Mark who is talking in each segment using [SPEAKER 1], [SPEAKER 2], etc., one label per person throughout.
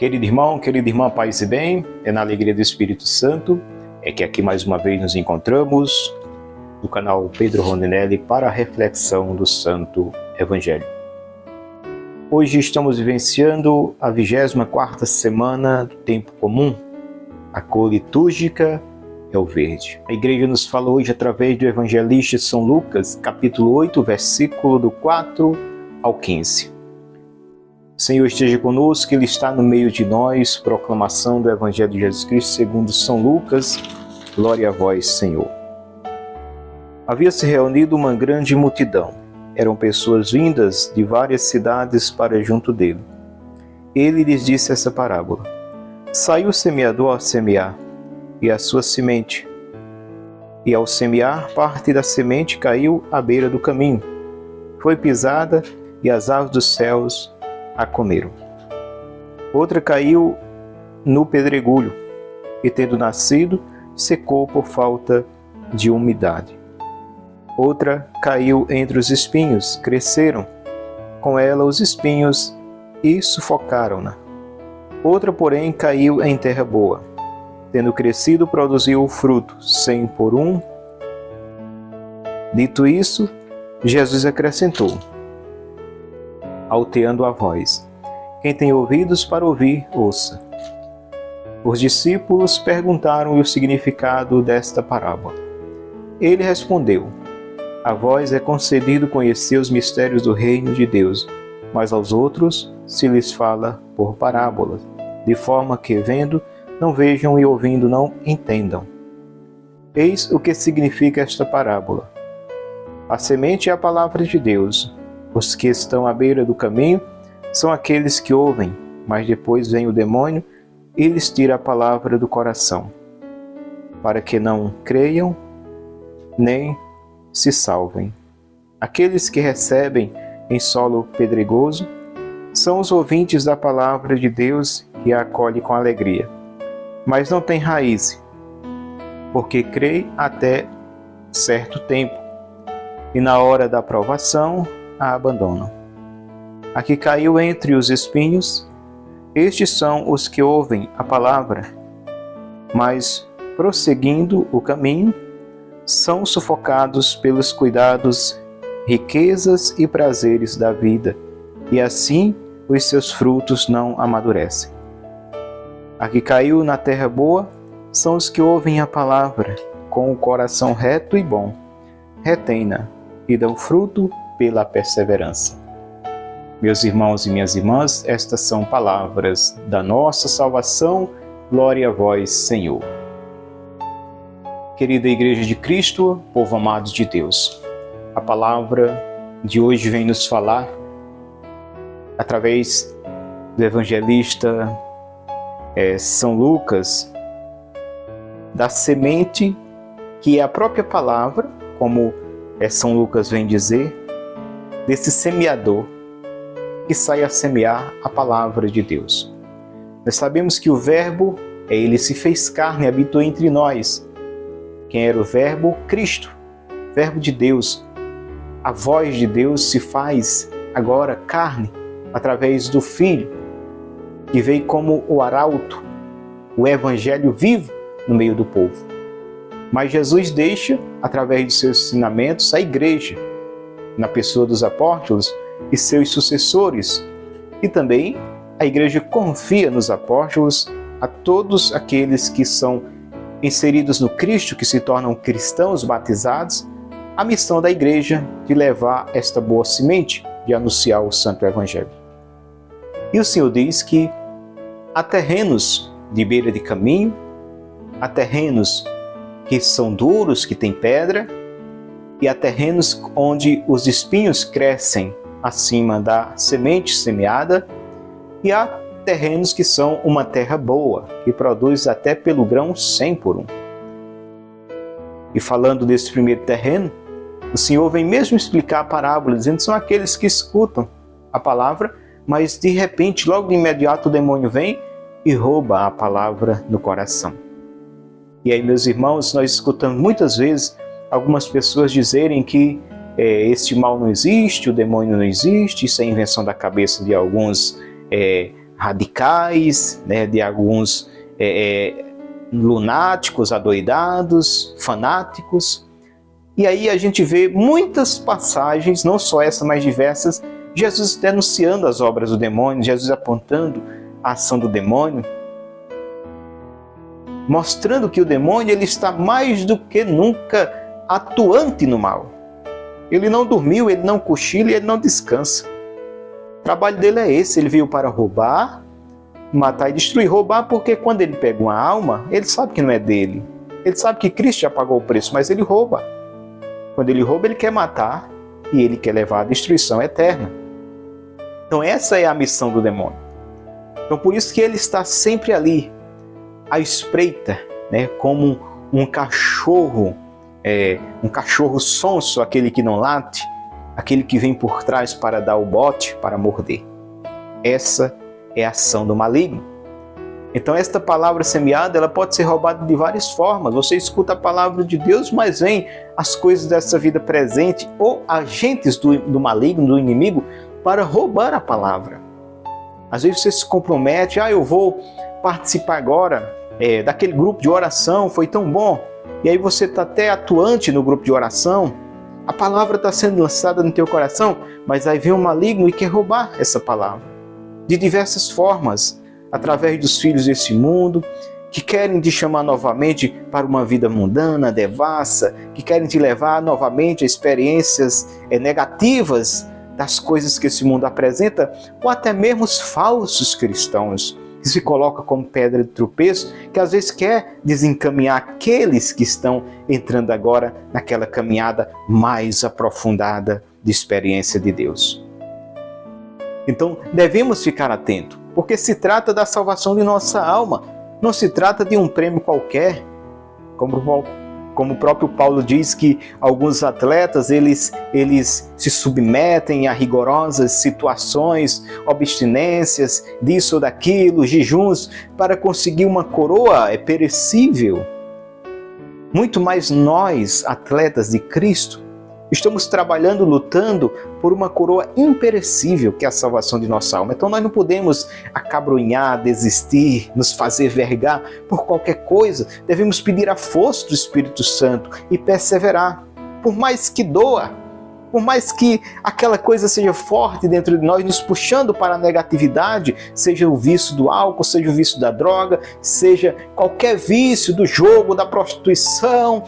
[SPEAKER 1] Querido irmão, querida irmã, paz e bem, é na alegria do Espírito Santo, é que aqui mais uma vez nos encontramos no canal Pedro Rondinelli para a reflexão do Santo Evangelho. Hoje estamos vivenciando a 24ª semana do tempo comum. A cor litúrgica é o verde. A igreja nos fala hoje através do evangelista São Lucas, capítulo 8, versículo do 4 ao 15. O Senhor esteja conosco, Ele está no meio de nós. Proclamação do Evangelho de Jesus Cristo segundo São Lucas. Glória a vós, Senhor. Havia-se reunido uma grande multidão. Eram pessoas vindas de várias cidades para junto dele. Ele lhes disse essa parábola. Saiu o semeador a semear, e a sua semente. E ao semear, parte da semente caiu à beira do caminho. Foi pisada, e as aves dos céus a comeram. Outra caiu no pedregulho, e tendo nascido, secou por falta de umidade. Outra caiu entre os espinhos, cresceram com ela os espinhos e sufocaram-na. Outra, porém, caiu em terra boa. Tendo crescido, produziu o fruto, 100 por 1. Dito isso, Jesus acrescentou, alteando a voz: quem tem ouvidos para ouvir, ouça. Os discípulos perguntaram-lhe o significado desta parábola. Ele respondeu: a vós é concedido conhecer os mistérios do reino de Deus, mas aos outros se lhes fala por parábolas, de forma que, vendo, não vejam e ouvindo não entendam. Eis o que significa esta parábola. A semente é a palavra de Deus. Os que estão à beira do caminho são aqueles que ouvem, mas depois vem o demônio e lhes tira a palavra do coração, para que não creiam nem se salvem. Aqueles que recebem em solo pedregoso são os ouvintes da palavra de Deus e a acolhem com alegria, mas não têm raiz, porque creem até certo tempo, e na hora da provação a abandonam. A que caiu entre os espinhos, estes são os que ouvem a palavra, mas, prosseguindo o caminho, são sufocados pelos cuidados, riquezas e prazeres da vida, e assim os seus frutos não amadurecem. A que caiu na terra boa são os que ouvem a palavra com o coração reto e bom, retém-na e dão fruto pela perseverança. Meus irmãos e minhas irmãs, estas são palavras da nossa salvação. Glória a vós, Senhor. Querida Igreja de Cristo, povo amado de Deus, a palavra de hoje vem nos falar, através do evangelista São Lucas, da semente que é a própria palavra, como São Lucas vem dizer, desse semeador que sai a semear a palavra de Deus. Nós sabemos que o Verbo, ele se fez carne e habitou entre nós. Quem era o Verbo? Cristo, Verbo de Deus. A voz de Deus se faz agora carne através do Filho, que veio como o arauto, o Evangelho vivo no meio do povo. Mas Jesus deixa, através de seus ensinamentos, a igreja, na pessoa dos apóstolos e seus sucessores. E também a igreja confia nos apóstolos, a todos aqueles que são inseridos no Cristo, que se tornam cristãos batizados, a missão da igreja de levar esta boa semente, de anunciar o Santo Evangelho. E o Senhor diz que há terrenos de beira de caminho, há terrenos que são duros, que têm pedra, e há terrenos onde os espinhos crescem acima da semente semeada, e há terrenos que são uma terra boa, que produz até pelo grão 100 por 1. E falando desse primeiro terreno, o Senhor vem mesmo explicar a parábola, dizendo que são aqueles que escutam a palavra, mas de repente, logo de imediato, o demônio vem e rouba a palavra no coração. E aí, meus irmãos, nós escutamos muitas vezes algumas pessoas dizerem que este mal não existe, o demônio não existe, isso é invenção da cabeça de alguns radicais, né, de alguns lunáticos, adoidados, fanáticos. E aí a gente vê muitas passagens, não só essa, mas diversas, Jesus denunciando as obras do demônio, Jesus apontando a ação do demônio, mostrando que o demônio ele está mais do que nunca atuante no mal. Ele não dormiu, ele não cochila e ele não descansa. O trabalho dele é esse, ele veio para roubar, matar e destruir. Roubar porque quando ele pega uma alma, ele sabe que não é dele. Ele sabe que Cristo já pagou o preço, mas ele rouba. Quando ele rouba, ele quer matar e ele quer levar à destruição eterna. Então essa é a missão do demônio. Então por isso que ele está sempre ali, à espreita, né, como um cachorro sonso, aquele que não late, aquele que vem por trás para dar o bote, para morder. Essa é a ação do maligno. Então esta palavra semeada, ela pode ser roubada de várias formas. Você escuta a palavra de Deus, mas vem as coisas dessa vida presente ou agentes do maligno, do inimigo, para roubar a palavra. Às vezes você se compromete, eu vou participar agora daquele grupo de oração, foi tão bom. E aí você está até atuante no grupo de oração, a palavra está sendo lançada no teu coração, mas aí vem um maligno e quer roubar essa palavra. De diversas formas, através dos filhos desse mundo, que querem te chamar novamente para uma vida mundana, devassa, que querem te levar novamente a experiências negativas das coisas que esse mundo apresenta, ou até mesmo os falsos cristãos, que se coloca como pedra de tropeço, que às vezes quer desencaminhar aqueles que estão entrando agora naquela caminhada mais aprofundada de experiência de Deus. Então devemos ficar atentos, porque se trata da salvação de nossa alma, não se trata de um prêmio qualquer, como o próprio Paulo diz que alguns atletas eles se submetem a rigorosas situações, abstinências, disso ou daquilo, jejuns, para conseguir uma coroa perecível. Muito mais nós, atletas de Cristo, estamos trabalhando, lutando por uma coroa imperecível, que é a salvação de nossa alma. Então nós não podemos acabrunhar, desistir, nos fazer vergar por qualquer coisa. Devemos pedir a força do Espírito Santo e perseverar. Por mais que doa, por mais que aquela coisa seja forte dentro de nós, nos puxando para a negatividade, seja o vício do álcool, seja o vício da droga, seja qualquer vício do jogo, da prostituição,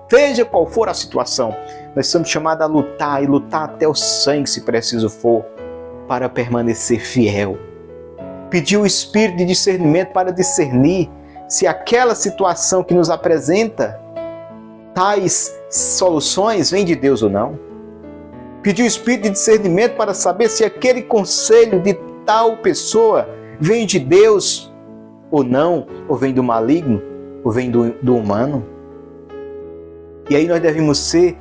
[SPEAKER 1] seja qual for a situação, nós somos chamados a lutar e lutar até o sangue, se preciso for, para permanecer fiel. Pedir o espírito de discernimento para discernir se aquela situação que nos apresenta tais soluções vem de Deus ou não. Pedir o espírito de discernimento para saber se aquele conselho de tal pessoa vem de Deus ou não, ou vem do maligno, ou vem do humano. E aí nós devemos ser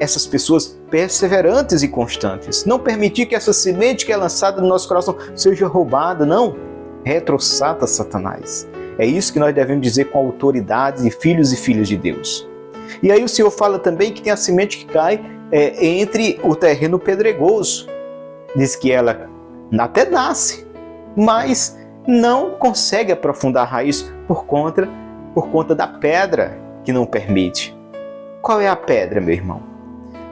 [SPEAKER 1] essas pessoas perseverantes e constantes. Não permitir que essa semente que é lançada no nosso coração seja roubada, não. Retroçata Satanás. É isso que nós devemos dizer com autoridade de filhos e filhas de Deus. E aí o Senhor fala também que tem a semente que cai entre o terreno pedregoso. Diz que ela até nasce, mas não consegue aprofundar a raiz por conta da pedra que não permite. Qual é a pedra, meu irmão?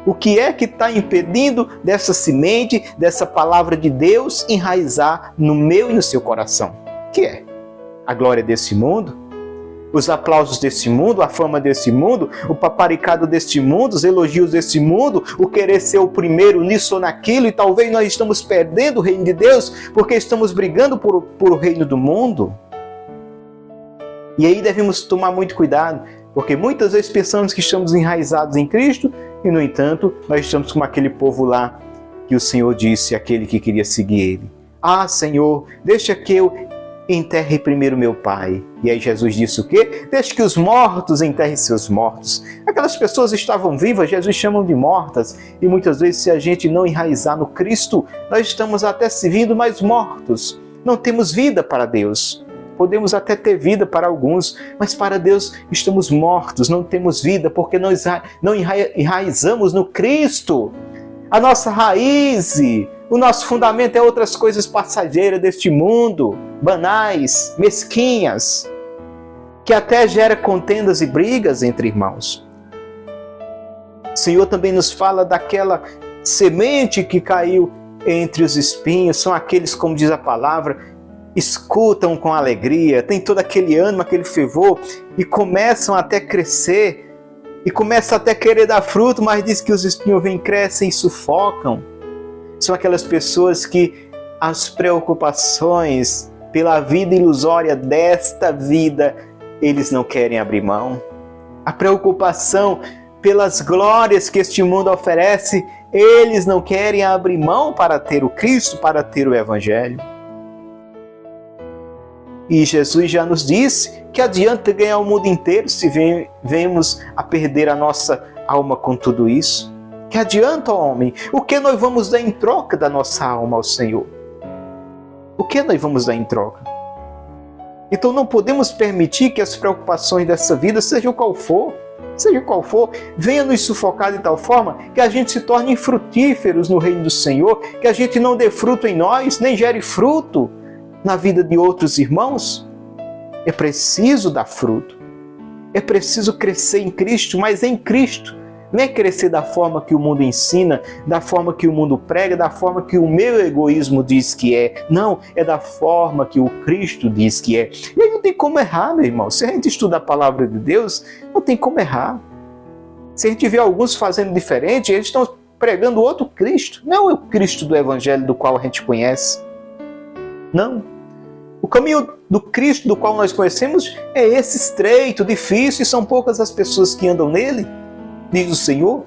[SPEAKER 1] O que é que está impedindo dessa semente, dessa palavra de Deus enraizar no meu e no seu coração? O que é? A glória desse mundo? Os aplausos desse mundo? A fama desse mundo? O paparicado deste mundo? Os elogios desse mundo? O querer ser o primeiro nisso ou naquilo? E talvez nós estamos perdendo o reino de Deus porque estamos brigando por o reino do mundo? E aí devemos tomar muito cuidado, porque muitas vezes pensamos que estamos enraizados em Cristo e, no entanto, nós estamos como aquele povo lá que o Senhor disse, aquele que queria seguir Ele. Ah, Senhor, deixa que eu enterre primeiro meu pai. E aí Jesus disse o quê? Deixa que os mortos enterrem seus mortos. Aquelas pessoas estavam vivas, Jesus chama de mortas. E muitas vezes, se a gente não enraizar no Cristo, nós estamos até servindo, mas mortos. Não temos vida para Deus. Podemos até ter vida para alguns, mas para Deus estamos mortos, não temos vida, porque nós não enraizamos no Cristo. A nossa raiz, O nosso fundamento é outras coisas passageiras deste mundo, banais, mesquinhas, que até gera contendas e brigas entre irmãos. O Senhor também nos fala daquela semente que caiu entre os espinhos, são aqueles, como diz a palavra, escutam com alegria, tem todo aquele ânimo, aquele fervor, e começam até a crescer, e começam até a querer dar fruto, mas diz que os espinhos vêm, crescem e sufocam. São aquelas pessoas que as preocupações pela vida ilusória desta vida, eles não querem abrir mão. A preocupação pelas glórias que este mundo oferece, eles não querem abrir mão para ter o Cristo, para ter o Evangelho. E Jesus já nos disse que adianta ganhar o mundo inteiro se vemos a perder a nossa alma com tudo isso. Que adianta, homem? O que nós vamos dar em troca da nossa alma ao Senhor? O que nós vamos dar em troca? Então não podemos permitir que as preocupações dessa vida, seja qual for, venha nos sufocar de tal forma que a gente se torne infrutíferos no reino do Senhor, que a gente não dê fruto em nós, nem gere fruto na vida de outros irmãos. É preciso dar fruto. É preciso crescer em Cristo, mas em Cristo. Não é crescer da forma que o mundo ensina, da forma que o mundo prega, da forma que o meu egoísmo diz que é. Não, é da forma que o Cristo diz que é. E aí não tem como errar, meu irmão. Se a gente estuda a palavra de Deus, não tem como errar. Se a gente vê alguns fazendo diferente, eles estão pregando outro Cristo. Não é o Cristo do Evangelho do qual a gente conhece. Não. O caminho do Cristo do qual nós conhecemos é esse estreito, difícil, e são poucas as pessoas que andam nele, diz o Senhor.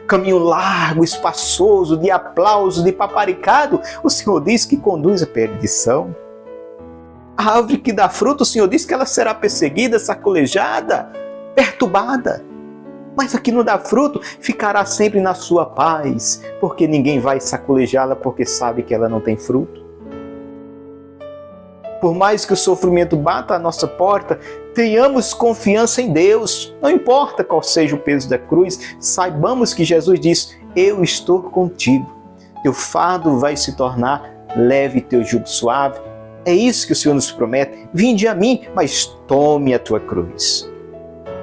[SPEAKER 1] Caminho largo, espaçoso, de aplauso, de paparicado, o Senhor diz que conduz à perdição. A árvore que dá fruto, o Senhor diz que ela será perseguida, sacolejada, perturbada. Mas a que não dá fruto ficará sempre na sua paz, porque ninguém vai sacolejá-la porque sabe que ela não tem fruto. Por mais que o sofrimento bata à nossa porta, tenhamos confiança em Deus. Não importa qual seja o peso da cruz, saibamos que Jesus diz: eu estou contigo. Teu fardo vai se tornar leve, teu jugo suave. É isso que o Senhor nos promete. Vinde a mim, mas tome a tua cruz.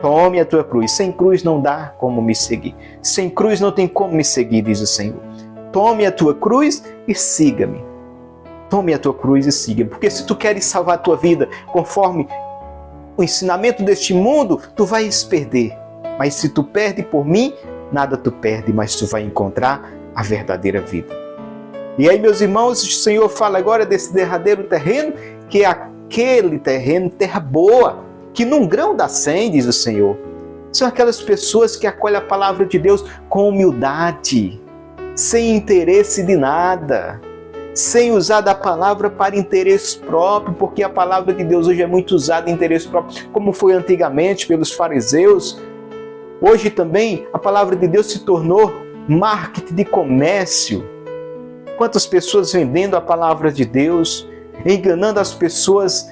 [SPEAKER 1] Tome a tua cruz. Sem cruz não dá como me seguir. Sem cruz não tem como me seguir, diz o Senhor. Tome a tua cruz e siga-me. Tome a tua cruz e siga, porque se tu queres salvar a tua vida conforme o ensinamento deste mundo, tu vais perder. Mas se tu perde por mim, nada tu perde, mas tu vai encontrar a verdadeira vida. E aí, meus irmãos, o Senhor fala agora desse derradeiro terreno, que é aquele terreno, terra boa, que num grão dá 100, diz o Senhor. São aquelas pessoas que acolhem a palavra de Deus com humildade, sem interesse de nada, sem usar da palavra para interesse próprio, porque a palavra de Deus hoje é muito usada em interesse próprio, como foi antigamente pelos fariseus. Hoje também a palavra de Deus se tornou marketing de comércio. Quantas pessoas vendendo a palavra de Deus, enganando as pessoas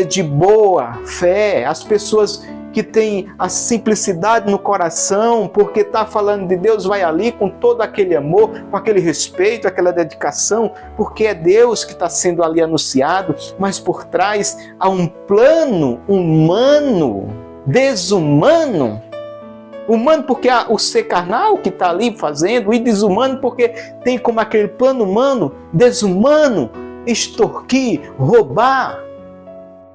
[SPEAKER 1] de boa fé, as pessoas que têm a simplicidade no coração, porque está falando de Deus, vai ali com todo aquele amor, com aquele respeito, aquela dedicação, porque é Deus que está sendo ali anunciado, mas por trás há um plano humano, desumano. Humano porque há o ser carnal que está ali fazendo, e desumano porque tem como aquele plano humano, desumano, extorquir, roubar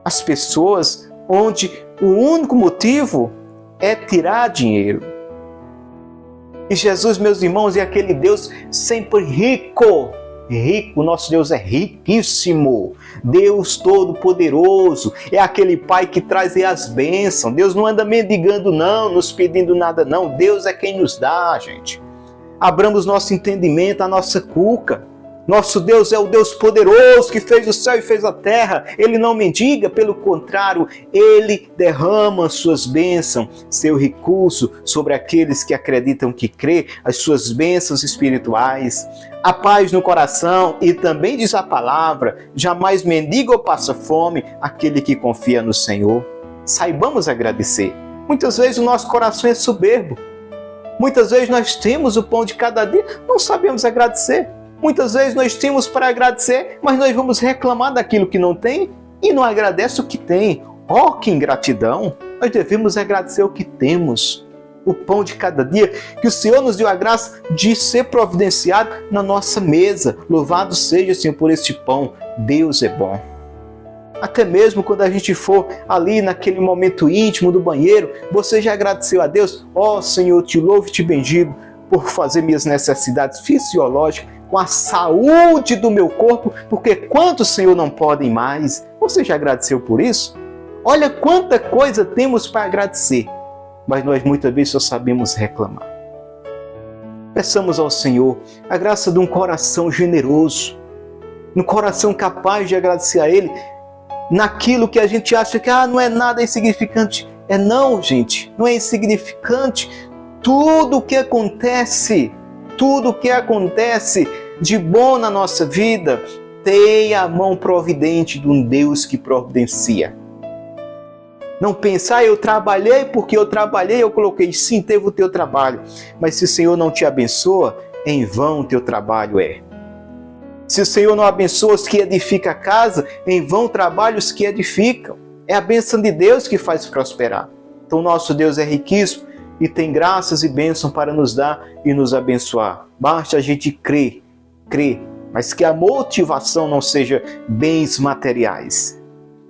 [SPEAKER 1] as pessoas, onde o único motivo é tirar dinheiro. E Jesus, meus irmãos, é aquele Deus sempre rico. Rico, nosso Deus é riquíssimo. Deus Todo-Poderoso. É aquele Pai que traz as bênçãos. Deus não anda mendigando não, nos pedindo nada não. Deus é quem nos dá, gente. Abramos nosso entendimento, a nossa cuca. Nosso Deus é o Deus poderoso que fez o céu e fez a terra. Ele não mendiga, pelo contrário, Ele derrama suas bênçãos, seu recurso sobre aqueles que acreditam que crê, as suas bênçãos espirituais. A paz no coração, e também diz a palavra, jamais mendiga ou passa fome aquele que confia no Senhor. Saibamos agradecer. Muitas vezes o nosso coração é soberbo. Muitas vezes nós temos o pão de cada dia, não sabemos agradecer. Muitas vezes nós temos para agradecer, mas nós vamos reclamar daquilo que não tem e não agradece o que tem. Oh, que ingratidão! Nós devemos agradecer o que temos. O pão de cada dia, que o Senhor nos deu a graça de ser providenciado na nossa mesa. Louvado seja, Senhor, por este pão. Deus é bom. Até mesmo quando a gente for ali naquele momento íntimo do banheiro, você já agradeceu a Deus? Ó Senhor, te louvo e te bendigo por fazer minhas necessidades fisiológicas com a saúde do meu corpo, porque quantos, Senhor, não podem mais? Você já agradeceu por isso? Olha quanta coisa temos para agradecer, mas nós muitas vezes só sabemos reclamar. Peçamos ao Senhor a graça de um coração generoso, um coração capaz de agradecer a Ele naquilo que a gente acha que não é nada insignificante. Não, gente, não é insignificante. Tudo o que acontece de bom na nossa vida tem a mão providente de um Deus que providencia. Não pensar, eu trabalhei porque eu trabalhei, eu coloquei, sim, teve o teu trabalho. Mas se o Senhor não te abençoa, em vão o teu trabalho é. Se o Senhor não abençoa os que edificam a casa, em vão trabalham os que edificam. É a bênção de Deus que faz prosperar. Então nosso Deus é riquíssimo e tem graças e bênçãos para nos dar e nos abençoar. Basta a gente crer, mas que a motivação não seja bens materiais.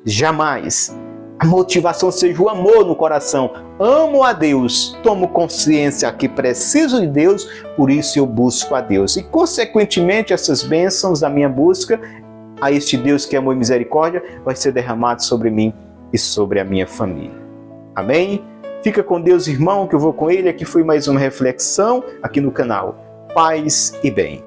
[SPEAKER 1] Jamais. A motivação seja o amor no coração. Amo a Deus, tomo consciência que preciso de Deus, por isso eu busco a Deus. E, consequentemente, essas bênçãos da minha busca a este Deus que é amor e misericórdia vai ser derramado sobre mim e sobre a minha família. Amém? Fica com Deus, irmão, que eu vou com Ele. Aqui foi mais uma reflexão aqui no canal Paz e Bem.